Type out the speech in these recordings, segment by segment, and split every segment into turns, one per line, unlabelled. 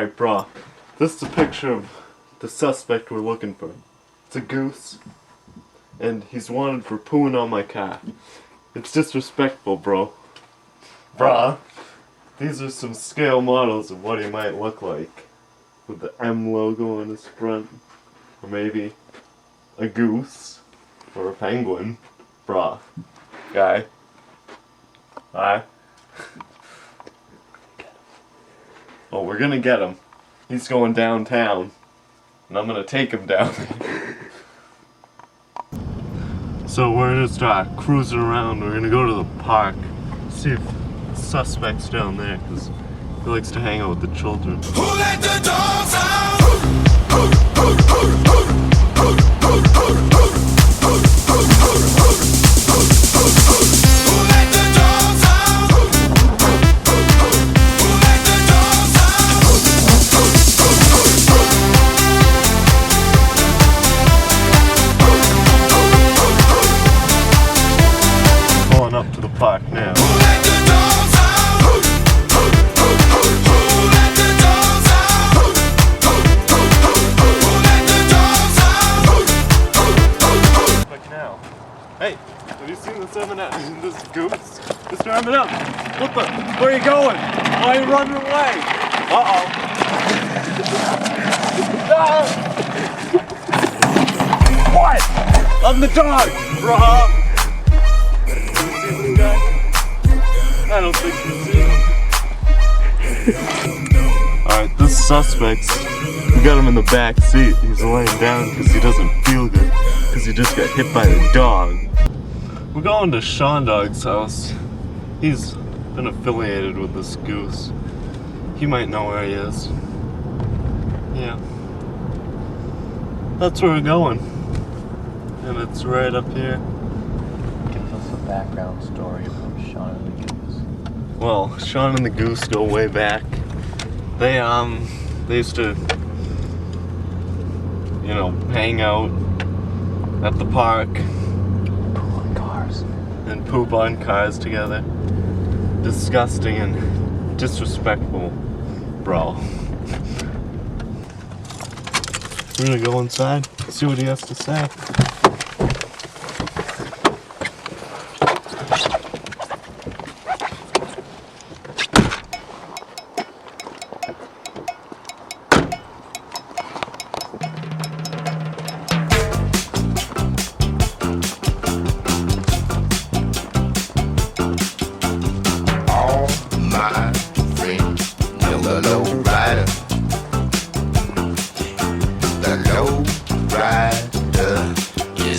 Alright, bro. This is a picture of the suspect we're looking for. It's a goose. And he's wanted for pooing on my car. It's disrespectful, bro. Bruh. These are some scale models of what he might look like. With the M logo on his front. Or maybe a goose. Or a penguin. Bruh. Guy. Hi. Oh, we're gonna get him. He's going downtown. And I'm gonna take him down there. So we're just cruising around. We're gonna go to the park. See if the suspect's down there, because he likes to hang out with the children. Who let the dogs out? Up to the park now. Who let the dogs out? Who let the dogs out? Who let the dogs out? Like now. Hey, have you seen this this goose? Mr. M&M, what the? Where are you going? Why are you running away? Uh-oh. What? I'm the dog, bruh. I don't think you've seen him. Alright, this suspect, we got him in the back seat. He's laying down because he doesn't feel good. Because he just got hit by the dog. We're going to Sean Dog's house. He's been affiliated with this goose. He might know where he is. Yeah. That's where we're going. And it's right up here.
Give us a background story about Sean and the goose.
Well, Sean and the goose go way back. They used to, you know, hang out at the park.
Poop on cars.
And poop on cars together. Disgusting and disrespectful, bro. We're gonna go inside, see what he has to say.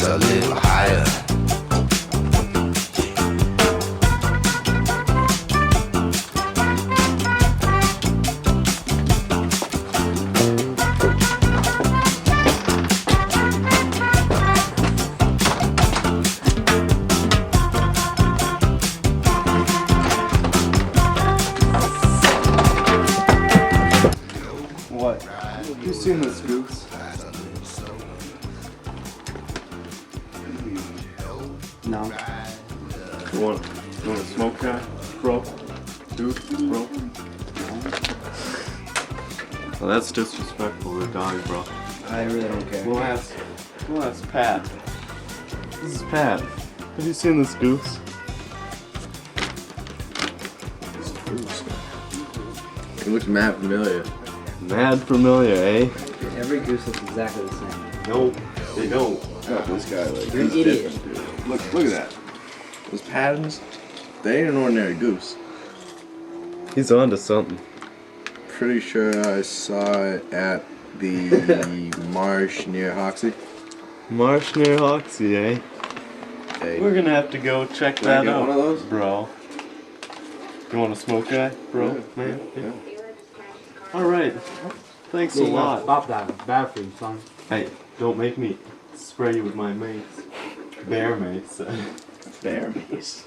A little higher.
What? Have you seen this goose?
No.
You want to smoke that, bro? Dude, bro? Well, that's disrespectful to the dog, bro.
I really don't care.
We'll ask Pat. This is Pat. Have you seen this goose?
It looks mad familiar.
Mad familiar, eh?
Every goose looks exactly the same.
No, they don't.
Got this guy like
You're an
he's
idiot.
different, dude. Look at that. Those patterns, they ain't an ordinary goose.
He's onto something.
Pretty sure I saw it at the marsh near Hoxie.
Marsh near Hoxie, eh?
Hey,
We're gonna have to go check
can I
that
get
out,
one of those?
bro. You want to smoke that, bro?
Yeah,
Man?
yeah.
Alright. Thanks a lot.
Stop that. It's bad for you, son.
Hey, don't make me spray you with my mace. Bear mace.
Bear mace.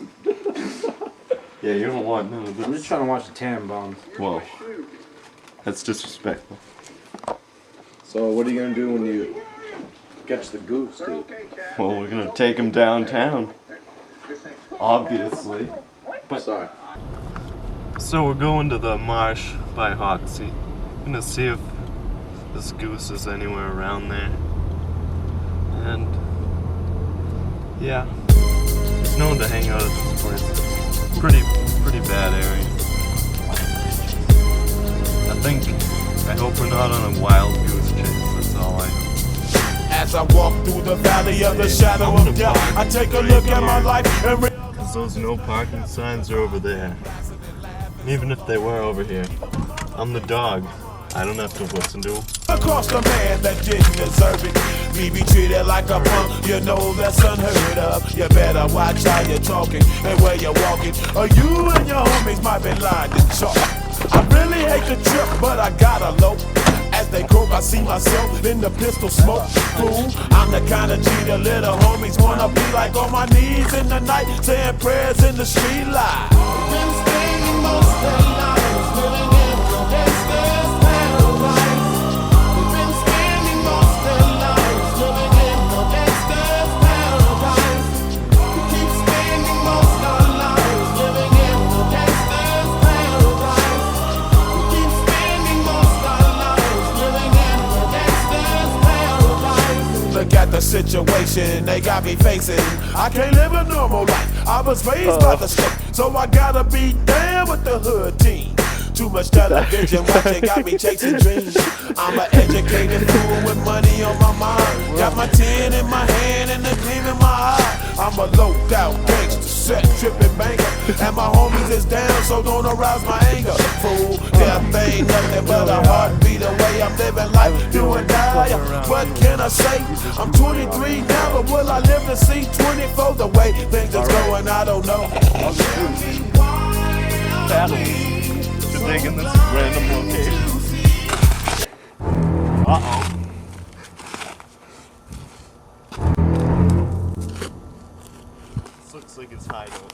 Yeah, you don't want none of this.
I'm just trying to watch the Tannenbaums.
Whoa. That's disrespectful.
So what are you gonna do when you catch the goose, dude?
Well, we're gonna take him downtown. Obviously. But
Sorry.
so we're going to the marsh by Hoxie. gonna see if this goose is anywhere around there. And yeah, there's no one to hang out at this place. Pretty bad area. I hope we're not on a wild goose chase, that's all I hope.
As I walk through the valley of the shadow of death, I take a look at my life and
Because those no parking signs are over there. And even if they were over here, I'm the dog. I don't have to listen to them.
across the man that didn't deserve it. Me be treated like a punk, you know that's unheard of. You better watch how you're talking and where you're walking, or you and your homies might be lying to chalk. I really hate the trip, but I gotta low. As they croak, I see myself in the pistol smoke. Fool, I'm the kind of G the little homies wanna be like, on my knees in the night, saying prayers in the street light. Been spending most of their lives living in the gangster's paradise. We've been spending most of their lives living in the gangster's paradise. We keep spending most of our lives living in the gangster's paradise. We keep spending most of our lives living in the gangster's paradise. Look at the situation they got me facing. I can't live a normal life. I was raised by the state, so I gotta be down with the hood team. Too much television watching got me chasing dreams. I'm an educated fool with money on my mind. Got my tin in my hand and the gleam in my eye. I'm a loped out gangster, set tripping banker, and my homies is down, so don't arouse my anger. Fool, death ain't nothing but a heartbeat away. I'm living life, do or die. What can I say? I'm 23 now, but will I live to see 24? The way things are going, I don't know.
Battle. To dig in this random location. Uh-oh. This looks like it's hideout.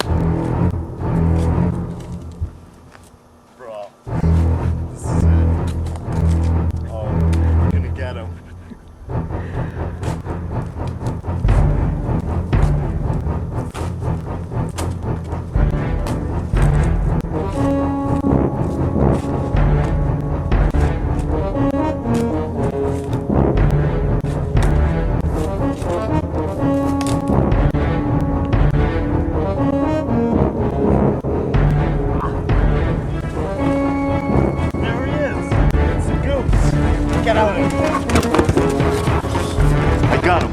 Bro. This is it. Oh, we're gonna get him. Get out of here. I got him.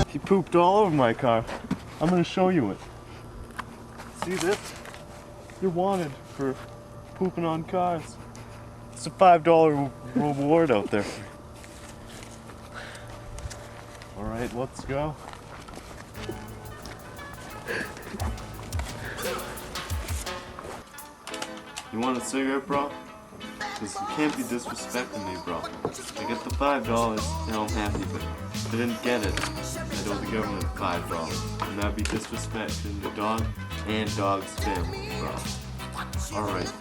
He pooped all over my car. I'm gonna show you it. See this? You're wanted for pooping on cars. It's a $5 reward out there. Alright, let's go. You want a cigarette, bro? Because you can't be disrespecting me, bro. I get the $5, and I'm happy, but if I didn't get it, I'd owe the government $5. And that'd be disrespecting the dog and dog's family, bro. Alright.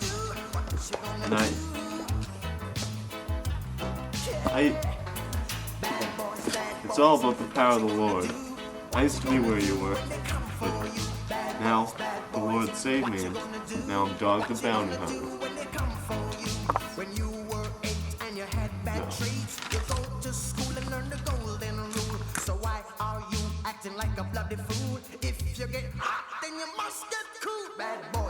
And it's all about the power of the Lord. I used to be where you were, but now the Lord saved me, and now I'm Dog the Bounty Hunter.
When you were 8 and you had bad traits, you go to school and learn the golden rule. So why are you acting like a bloody fool? If you get hot, then you must get cool, bad boy.